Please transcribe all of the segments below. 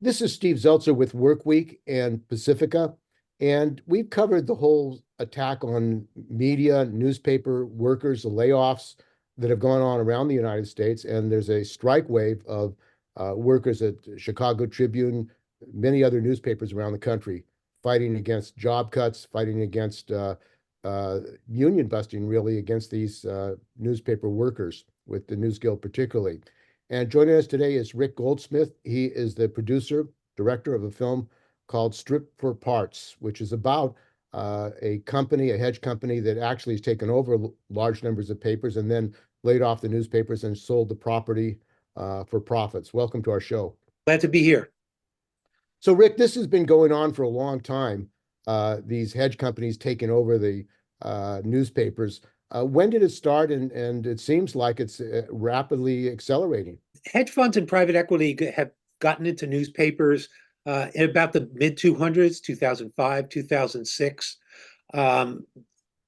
This is Steve Zeltzer with Workweek and Pacifica, and we've covered the whole attack on media, newspaper workers, the layoffs that have gone on around the United States. And there's a strike wave of workers at Chicago Tribune, many other newspapers around the country, fighting against job cuts, fighting against union busting, really, against these newspaper workers, with the News Guild particularly. And joining us today is Rick Goldsmith. He is the producer, director of a film called Strip for Parts, which is about a company, a hedge company that actually has taken over large numbers of papers and then laid off the newspapers and sold the property for profits. Welcome to our show. Glad to be here. So, Rick, this has been going on for a long time. These hedge companies taking over the newspapers. When did it start? And it seems like it's rapidly accelerating. Hedge funds and private equity have gotten into newspapers in about the mid-200s, 2005, 2006.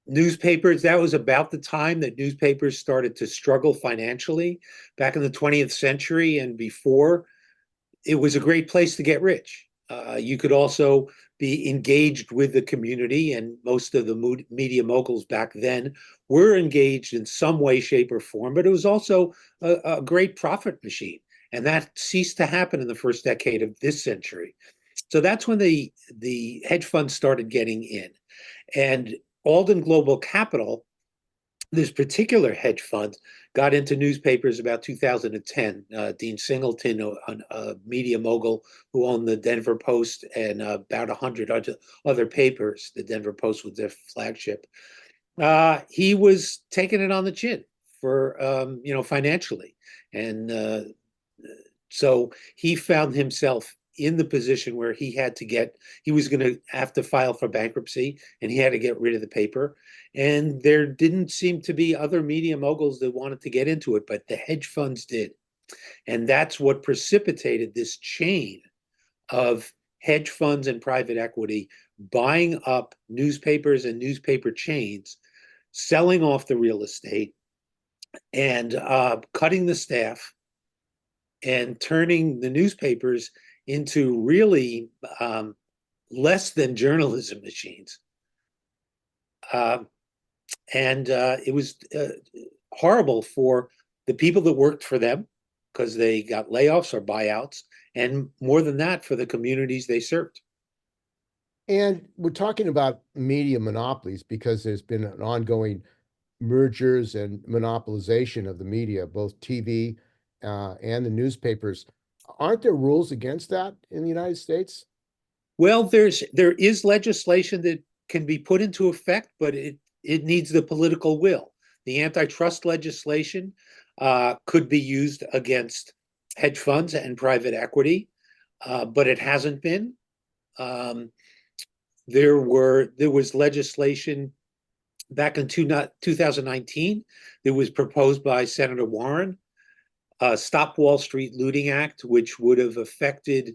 Newspapers, that was about the time that newspapers started to struggle financially. Back in the 20th century and before, it was a great place to get rich. You could also be engaged with the community, and most of the media moguls back then were engaged in some way, shape, or form, but it was also a great profit machine. And that ceased to happen in the first decade of this century. So that's when the hedge funds started getting in. And Alden Global Capital, this particular hedge fund, got into newspapers about 2010. Dean Singleton, a media mogul who owned the Denver Post and about 100 other papers, the Denver Post was their flagship. He was taking it on the chin for, financially. And so he found himself in the position where he was going to have to file for bankruptcy, and he had to get rid of the paper. And there didn't seem to be other media moguls that wanted to get into it, but the hedge funds did. And that's what precipitated this chain of hedge funds and private equity buying up newspapers and newspaper chains, selling off the real estate, and cutting the staff, and turning the newspapers into really less than journalism machines. It was horrible for the people that worked for them, because they got layoffs or buyouts, and more than that, for the communities they served. And we're talking about media monopolies because there's been an ongoing mergers and monopolization of the media, both TV and the newspapers. Aren't there rules against that in the United States? Well, there is legislation that can be put into effect, but it needs the political will. The antitrust legislation could be used against hedge funds and private equity, but it hasn't been. There was legislation back in 2019 that was proposed by Senator Warren, Stop Wall Street Looting Act, which would have affected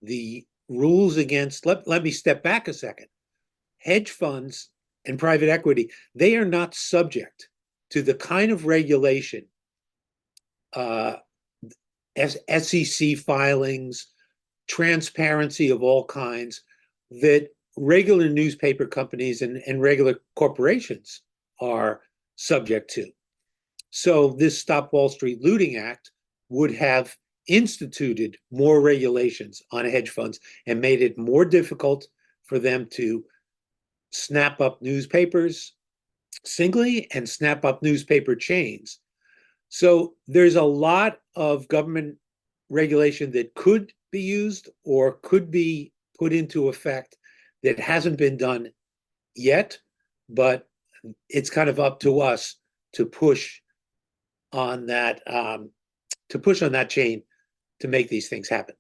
the rules against, let me step back a second. Hedge funds and private equity, they are not subject to the kind of regulation, as SEC filings, transparency of all kinds, that regular newspaper companies and regular corporations are subject to. So this Stop Wall Street Looting Act would have instituted more regulations on hedge funds and made it more difficult for them to snap up newspapers singly and snap up newspaper chains. So there's a lot of government regulation that could be used or could be put into effect that hasn't been done yet, but it's kind of up to us to push on that chain to make these things happen.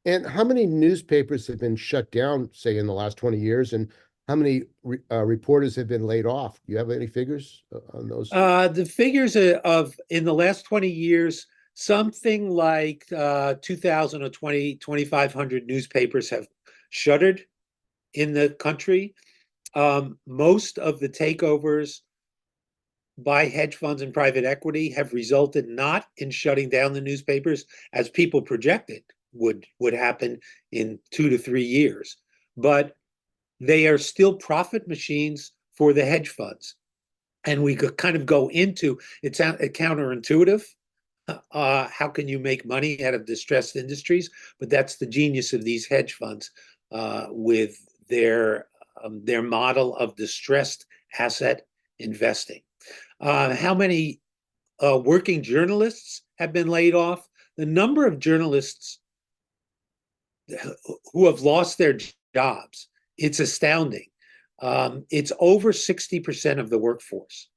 And how many newspapers have been shut down, say, in the last 20 years? And how many reporters have been laid off? Do you have any figures on those? The figures of in the last 20 years, something like 2,000 or 2,500 newspapers have shuttered in the country. Most of the takeovers by hedge funds and private equity have resulted not in shutting down the newspapers as people projected, would happen in 2 to 3 years. But they are still profit machines for the hedge funds. And we could kind of go into it's counterintuitive. How can you make money out of distressed industries? But that's the genius of these hedge funds with their model of distressed asset investing. How many working journalists have been laid off? The number of journalists who have lost their jobs, it's astounding. It's over 60% of the workforce.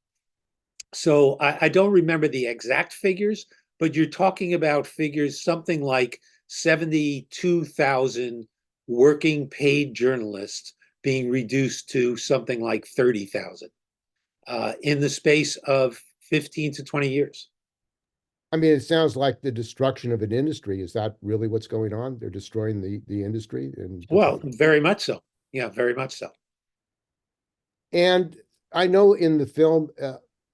So I don't remember the exact figures, but you're talking about figures something like 72,000 working paid journalists being reduced to something like 30,000 in the space of 15 to 20 years. I mean, it sounds like the destruction of an industry. Is that really what's going on? They're destroying the industry and Well, very much so. Yeah, very much so. And I know in the film,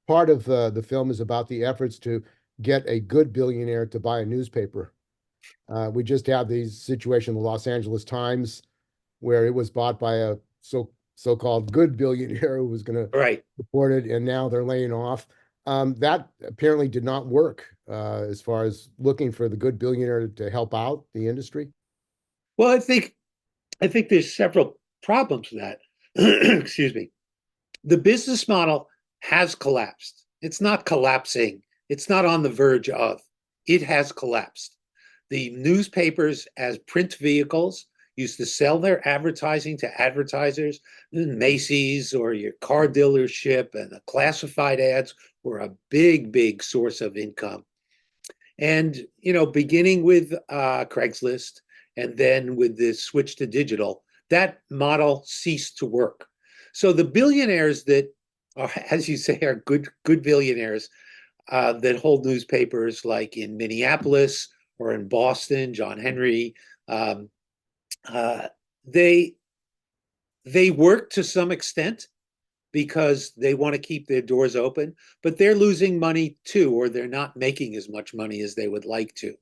part of the film is about the efforts to get a good billionaire to buy a newspaper. We just had the situation in the Los Angeles Times where it was bought by a so-called good billionaire who was going to Right. support it, and now they're laying off. That apparently did not work as far as looking for the good billionaire to help out the industry. Well, I think there's several problems with that. Excuse me. The business model has collapsed. It's not collapsing. It's not on the verge of. It has collapsed. The newspapers as print vehicles used to sell their advertising to advertisers. Macy's or your car dealership and the classified ads were a big, big source of income. And, beginning with Craigslist and then with the switch to digital, that model ceased to work. So the billionaires that are, as you say, are good billionaires that hold newspapers like in Minneapolis or in Boston, John Henry, um, uh, they they work to some extent because they want to keep their doors open, but they're losing money too, or they're not making as much money as they would like to.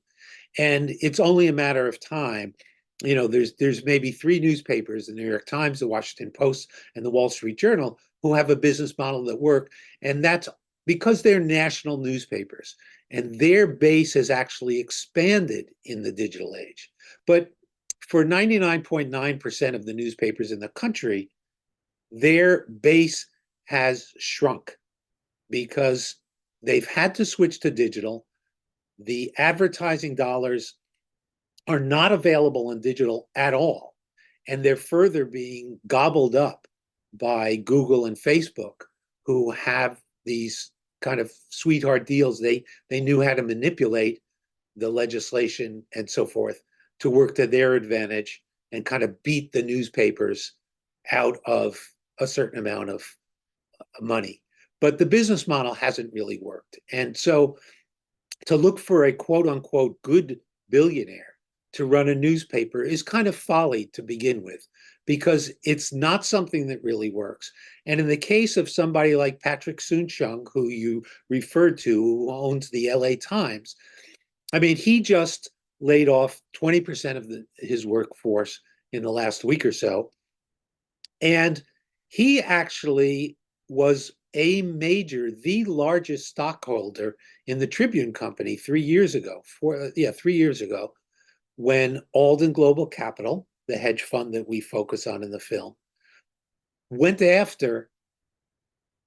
And it's only a matter of time. There's maybe three newspapers, the New York Times, the Washington Post, and the Wall Street Journal, who have a business model that work. And that's because they're national newspapers and their base has actually expanded in the digital age. But for 99.9% of the newspapers in the country, their base has shrunk because they've had to switch to digital. The advertising dollars are not available in digital at all. And they're further being gobbled up by Google and Facebook, who have these kind of sweetheart deals. They knew how to manipulate the legislation and so forth to work to their advantage and kind of beat the newspapers out of a certain amount of money. But the business model hasn't really worked. And so to look for a quote unquote good billionaire to run a newspaper is kind of folly to begin with, because it's not something that really works. And in the case of somebody like Patrick Soon-Shiong, who you referred to, who owns the LA Times, I mean, he just laid off 20% of his workforce in the last week or so. And he actually was the largest stockholder in the Tribune Company 3 years ago, 3 years ago, when Alden Global Capital, the hedge fund that we focus on in the film, went after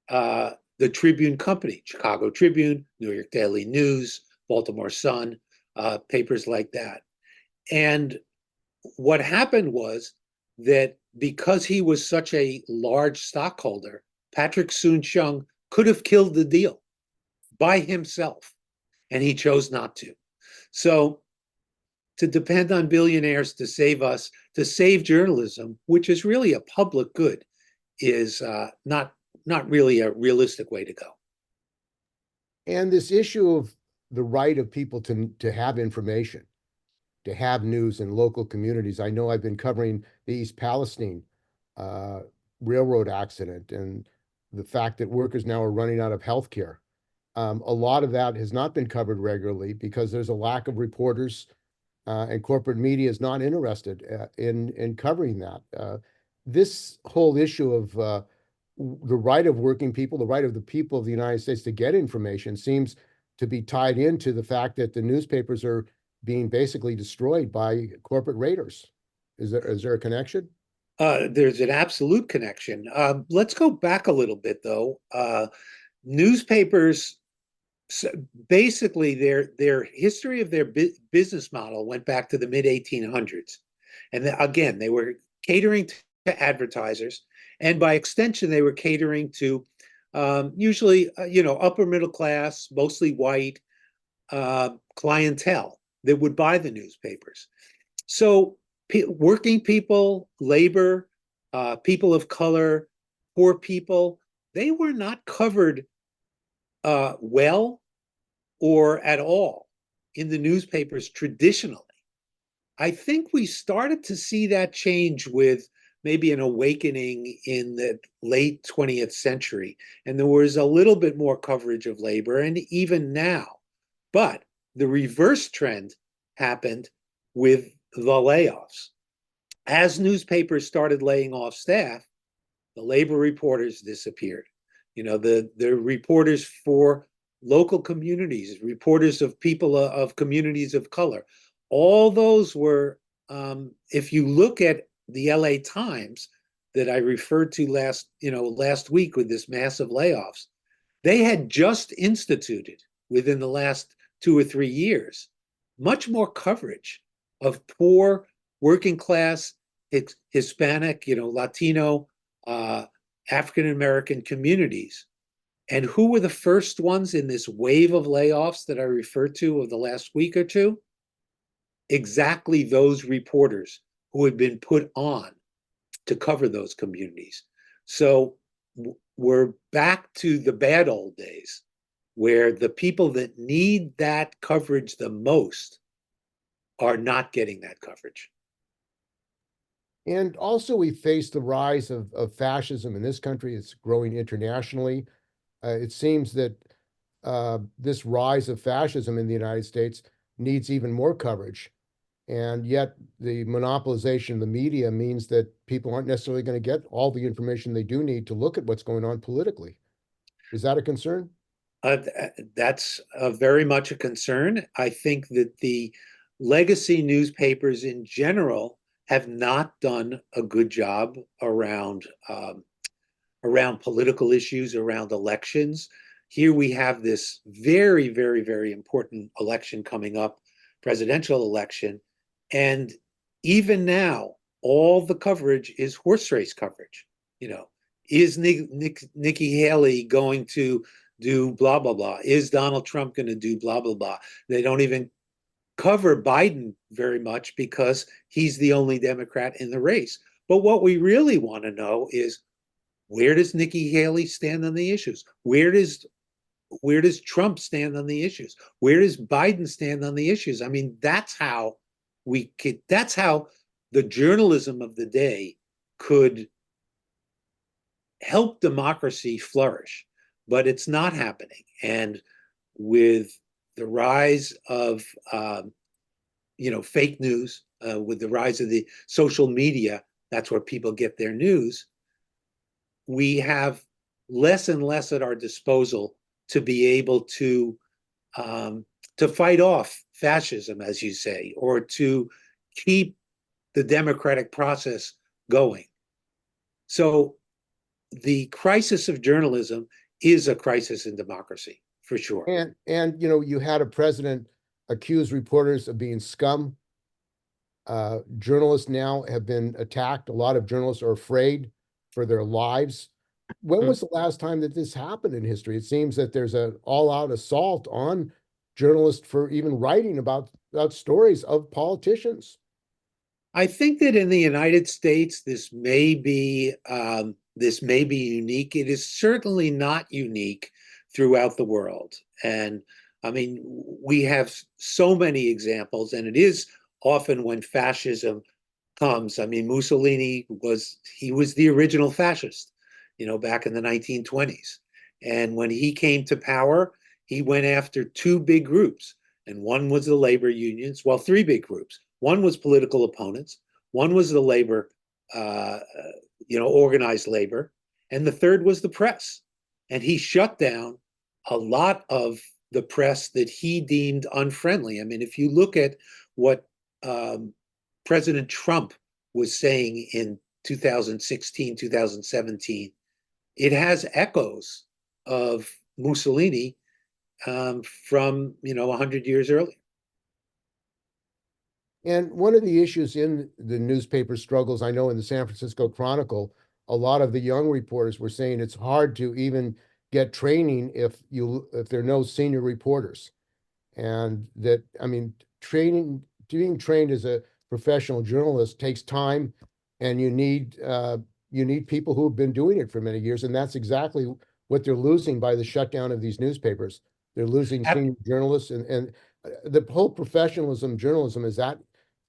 the Tribune Company, Chicago Tribune, New York Daily News, Baltimore Sun, papers like that. And what happened was that because he was such a large stockholder, Patrick Soon-Shiong could have killed the deal by himself, and he chose not to. So to depend on billionaires to save us, to save journalism, which is really a public good, is not really a realistic way to go. And this issue of the right of people to have information, to have news in local communities. I know I've been covering the East Palestine uh, railroad accident and the fact that workers now are running out of health care. A lot of that has not been covered regularly because there's a lack of reporters and corporate media is not interested in covering that. This whole issue of the right of working people, the right of the people of the United States to get information seems to be tied into the fact that the newspapers are being basically destroyed by corporate raiders. Is there a connection? There's an absolute connection. Let's go back a little bit, though. Newspapers, basically, their history of their business model went back to the mid 1800s, and again, they were catering to advertisers, and by extension, they were catering to usually, upper middle class, mostly white clientele that would buy the newspapers. So working people, labor, people of color, poor people, they were not covered well or at all in the newspapers traditionally. I think we started to see that change with maybe an awakening in the late 20th century. And there was a little bit more coverage of labor, and even now. But the reverse trend happened with the layoffs. As newspapers started laying off staff, the labor reporters disappeared. The reporters for local communities, reporters of people of communities of color, all those were, if you look at the LA Times that I referred to last week with this massive layoffs, they had just instituted within the last 2 or 3 years much more coverage of poor, working class, Hispanic, Latino, African American communities. And who were the first ones in this wave of layoffs that I referred to of the last week or two? Exactly those reporters who had been put on to cover those communities. So we're back to the bad old days where the people that need that coverage the most are not getting that coverage. And also, we face the rise of fascism in this country. It's growing internationally. It seems that this rise of fascism in the United States needs even more coverage. And yet, the monopolization of the media means that people aren't necessarily going to get all the information they do need to look at what's going on politically. Is that a concern? That's very much a concern. I think that the legacy newspapers in general have not done a good job around political issues, around elections. Here we have this very, very, very important election coming up, presidential election, and even now, all the coverage is horse race coverage. Is Nikki Haley going to do blah, blah, blah? Is Donald Trump going to do blah, blah, blah? They don't even cover Biden very much because he's the only Democrat in the race. But what we really want to know is, where does Nikki Haley stand on the issues? Where does Trump stand on the issues? Where does Biden stand on the issues? I mean, that's how the journalism of the day could help democracy flourish, but it's not happening. And with the rise of fake news, with the rise of the social media, that's where people get their news. We have less and less at our disposal to be able to fight off fascism, as you say, or to keep the democratic process going. So the crisis of journalism is a crisis in democracy, for sure. And you had a president accuse reporters of being scum. Journalists now have been attacked. A lot of journalists are afraid for their lives. When was the last time that this happened in history? It seems that there's an all-out assault on journalists for even writing about stories of politicians. I think that in the United States, this may be unique. It is certainly not unique throughout the world. And I mean, we have so many examples, and it is often when fascism comes. I mean, Mussolini was the original fascist, back in the 1920s. And when he came to power, he went after two big groups. and one was the labor unions. Well, three big groups. One was political opponents. One was the labor, uh, organized labor, and the third was the press. And he shut down a lot of the press that he deemed unfriendly. I mean, if you look at what President Trump was saying in 2016, 2017, it has echoes of Mussolini from 100 years earlier. And one of the issues in the newspaper struggles, I know in the San Francisco Chronicle, a lot of the young reporters were saying it's hard to even get training if there are no senior reporters. And that, I mean, being trained as a professional journalist takes time, and you need people who have been doing it for many years, and that's exactly what they're losing by the shutdown of these newspapers. They're losing senior journalists, and the whole professionalism journalism, is that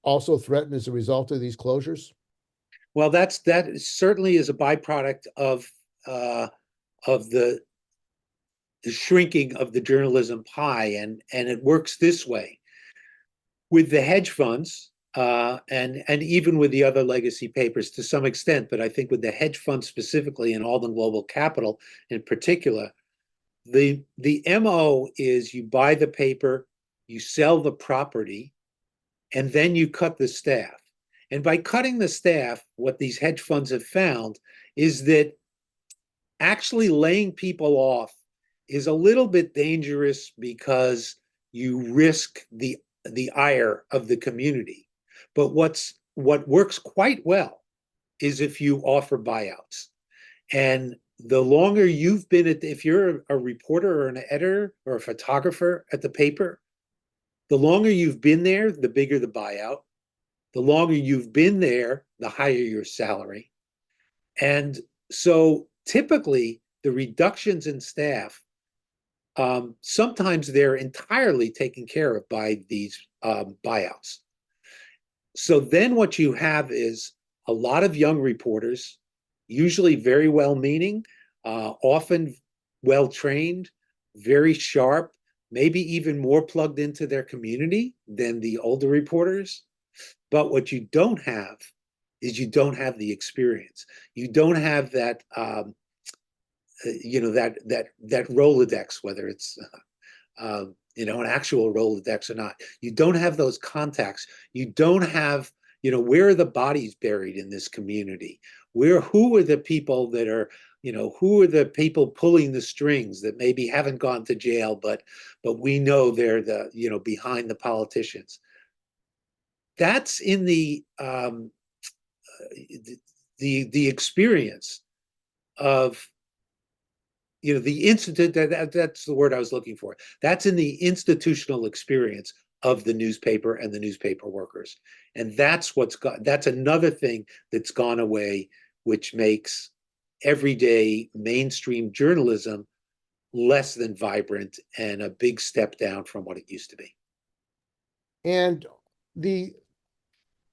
also threatened as a result of these closures? Well, that certainly is a byproduct of the shrinking of the journalism pie, and it works this way with the hedge funds, and even with the other legacy papers to some extent, but I think with the hedge funds specifically and Alden Global Capital in particular, the MO is you buy the paper, you sell the property, and then you cut the staff. And by cutting the staff, what these hedge funds have found is that actually laying people off is a little bit dangerous because you risk the ire of the community. But what works quite well is if you offer buyouts. And the longer you've been if you're a reporter or an editor or a photographer at the paper, the longer you've been there, the bigger the buyout. The longer you've been there, the higher your salary. And so typically the reductions in staff, sometimes they're entirely taken care of by these buyouts. So then what you have is a lot of young reporters, usually very well-meaning, often well-trained, very sharp, maybe even more plugged into their community than the older reporters. But what you don't have is you don't have the experience. You don't have that, that Rolodex, whether it's an actual Rolodex or not. You don't have those contacts. You don't have, where are the bodies buried in this community? Who are the people that are, who are the people pulling the strings that maybe haven't gone to jail, but we know they're the, behind the politicians. That's in the experience of the institute. That's the word I was looking for. That's in the institutional experience of the newspaper and the newspaper workers, and that's another thing that's gone away, which makes everyday mainstream journalism less than vibrant and a big step down from what it used to be. And the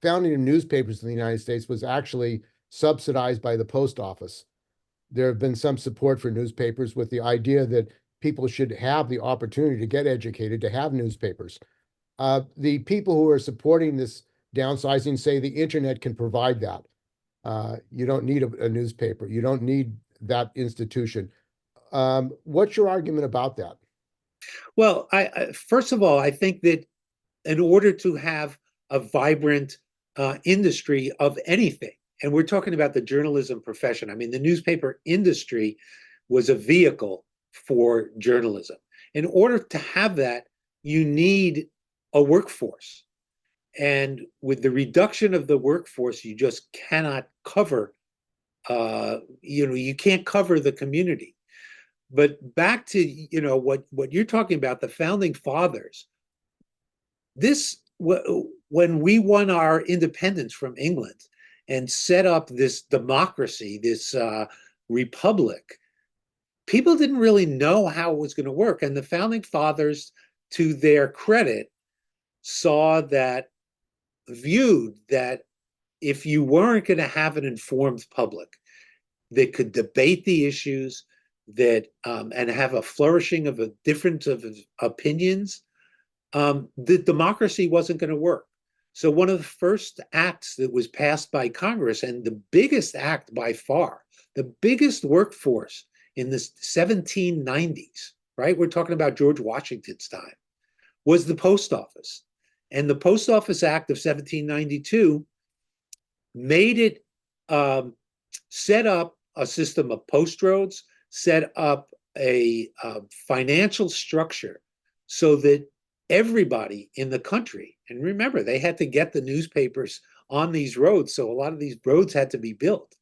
founding of newspapers in the United States was actually subsidized by the post office. There have been some support for newspapers with the idea that people should have the opportunity to get educated, to have newspapers. The people who are supporting this downsizing say the internet can provide that. You don't need a newspaper. You don't need that institution. What's your argument about that? Well, first of all, I think that in order to have a vibrant industry of anything, and we're talking about the journalism profession. I mean, the newspaper industry was a vehicle for journalism. In order to have that, you need a workforce. And with the reduction of the workforce, you just cannot cover, you can't cover the community. But back to, what you're talking about, the founding fathers, when we won our independence from England and set up this democracy, this republic, people didn't really know how it was going to work. And the founding fathers, to their credit, viewed that if you weren't going to have an informed public that could debate the issues, and have a flourishing of a difference of opinions, the democracy wasn't going to work. So one of the first acts that was passed by Congress, and the biggest act by far, the biggest workforce in the 1790s, right? We're talking about George Washington's time, was the post office. And the Post Office Act of 1792 made it, set up a system of post roads, set up a financial structure so that everybody in the country, and remember, they had to get the newspapers on these roads, so a lot of these roads had to be built.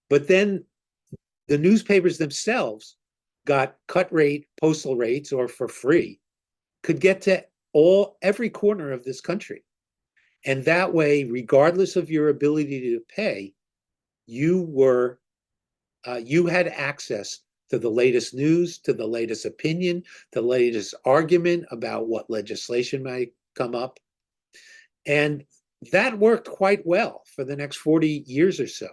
But then the newspapers themselves got cut rate postal rates, or for free, could get to every corner of this country. And that way, regardless of your ability to pay, you had access to the latest news, to the latest opinion, the latest argument about what legislation might come up. And that worked quite well for the next 40 years or so,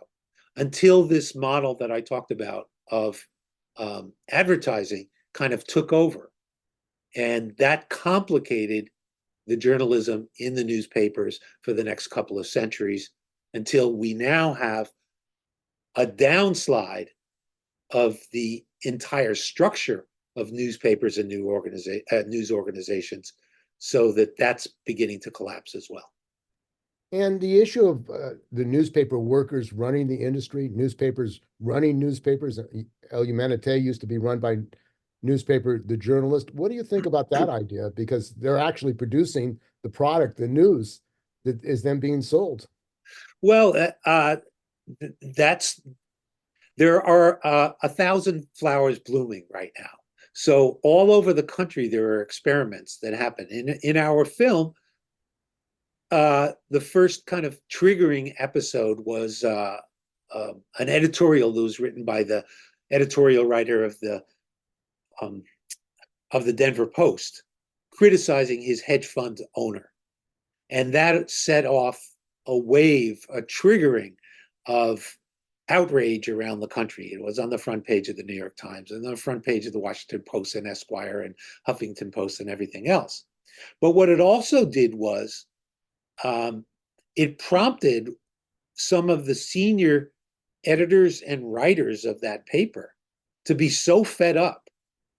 until this model that I talked about of advertising kind of took over. And that complicated the journalism in the newspapers for the next couple of centuries, until we now have a downslide of the entire structure of newspapers and news organizations, so that that's beginning to collapse as well. And the issue of the newspaper workers running the industry, newspapers running newspapers. El Humanité used to be run by newspaper, the journalist. What do you think about that idea? Because they're actually producing the product, the news, that is then being sold. Well, that's there are 1,000 flowers blooming right now. So all over the country, there are experiments that happen. In our film, the first kind of triggering episode was an editorial that was written by the editorial writer of the Denver Post, criticizing his hedge fund owner. And that set off a wave, a triggering of outrage around the country. It was on the front page of the New York Times and the front page of the Washington Post and Esquire and Huffington Post and everything else. But what it also did was it prompted some of the senior editors and writers of that paper to be so fed up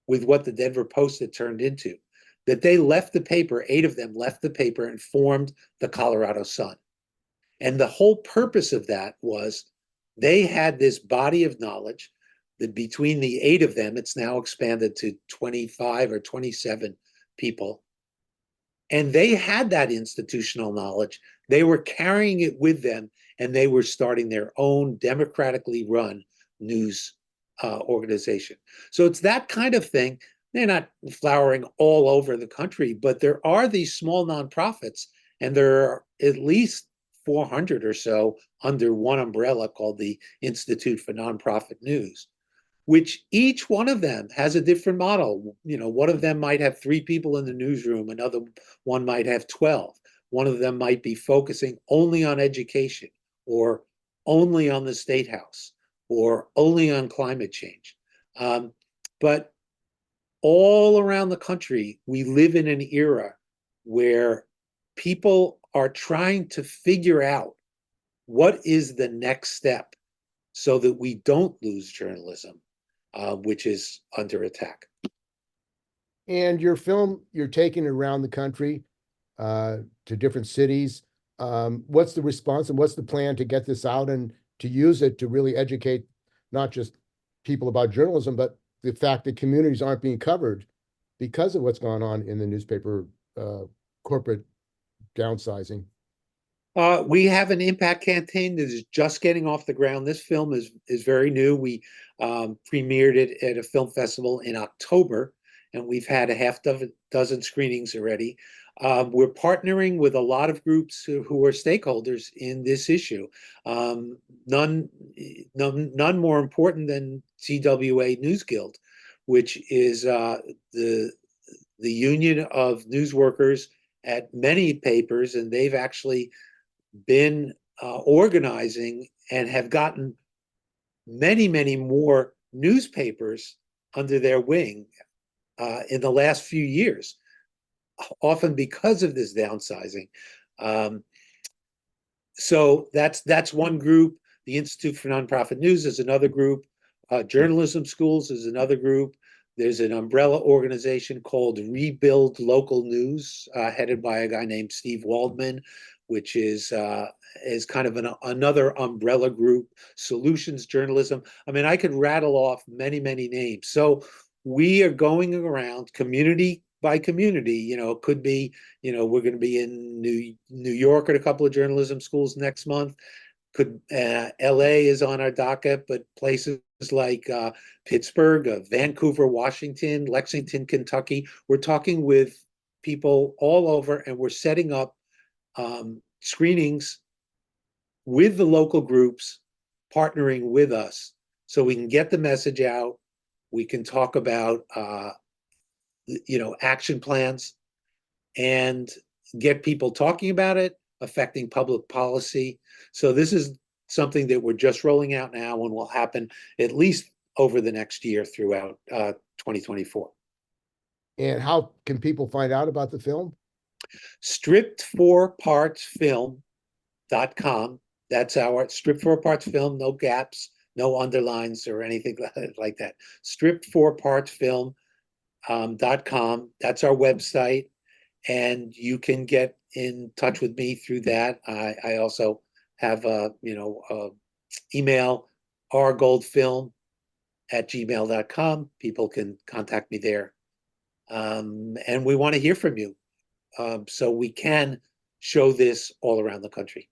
with what the Denver Post had turned into that they left the paper. 8 of them left the paper and formed the Colorado Sun. And the whole purpose of that was they had this body of knowledge that between the 8 of them, it's now expanded to 25 or 27 people. And they had that institutional knowledge. They were carrying it with them, and they were starting their own democratically run news organization. So it's that kind of thing. They're not flowering all over the country, but there are these small nonprofits, and there are at least 400 or so under one umbrella called the Institute for Nonprofit News, which each one of them has a different model. You know, one of them might have 3 people in the newsroom, another one might have 12. One of them might be focusing only on education, or only on the State House, or only on climate change. But all around the country, we live in an era where people are trying to figure out what is the next step so that we don't lose journalism, which is under attack. And your film, you're taking it around the country to different cities. What's the response and what's the plan to get this out and to use it to really educate not just people about journalism, but the fact that communities aren't being covered because of what's going on in the newspaper corporate downsizing? We have an impact campaign that is just getting off the ground. This film is very new. We premiered it at a film festival in October, and we've had a half dozen screenings already. We're partnering with a lot of groups who are stakeholders in this issue. None more important than CWA News Guild, which is the union of news workers at many papers, and they've actually been organizing and have gotten many more newspapers under their wing in the last few years. often because of this downsizing. Um, so that's one group. The Institute for Nonprofit News is another group. Journalism schools is another group. There's an umbrella organization called Rebuild Local News, headed by a guy named Steve Waldman, which is kind of another umbrella group. Solutions Journalism. I mean, I could rattle off many, many names. So we are going around community by community. It could be, we're going to be in New York at a couple of journalism schools next month. Could LA is on our docket, but places like Pittsburgh, Vancouver, Washington, Lexington, Kentucky. We're talking with people all over, and we're setting up screenings with the local groups, partnering with us, so we can get the message out. We can talk about action plans and get people talking about it, affecting public policy. So this is something that we're just rolling out now and will happen at least over the next year throughout 2024. And how can people find out about the film? Stripped4partsfilm.com. That's our Stripped 4 Parts Film, no gaps, no underlines or anything like that. Stripped4partsfilm.com. That's our website. And you can get in touch with me through that. I also have email, rgoldfilm@gmail.com. People can contact me there. And we want to hear from you, so we can show this all around the country.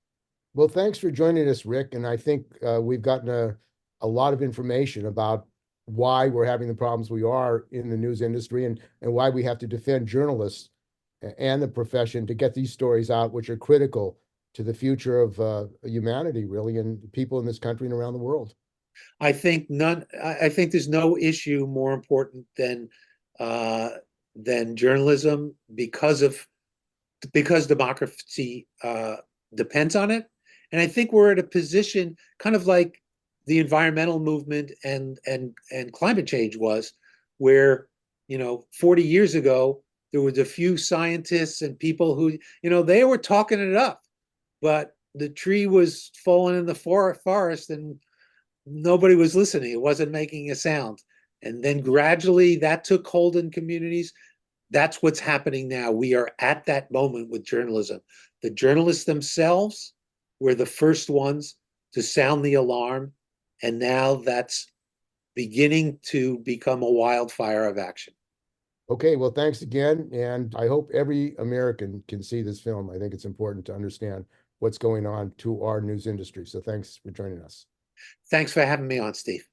Well, thanks for joining us, Rick. And I think we've gotten a lot of information about why we're having the problems we are in the news industry, and why we have to defend journalists and the profession to get these stories out, which are critical to the future of humanity, really, and people in this country and around the world. I think there's no issue more important than journalism, because democracy depends on it. And I think we're at a position kind of like the environmental movement and climate change was, where 40 years ago there was a few scientists and people who they were talking it up, but the tree was falling in the forest and nobody was listening. It wasn't making a sound. And then gradually that took hold in communities. That's what's happening now. We are at that moment with journalism. The journalists themselves were the first ones to sound the alarm, and now that's beginning to become a wildfire of action. Okay, well, thanks again. And I hope every American can see this film. I think it's important to understand what's going on to our news industry. So thanks for joining us. Thanks for having me on, Steve.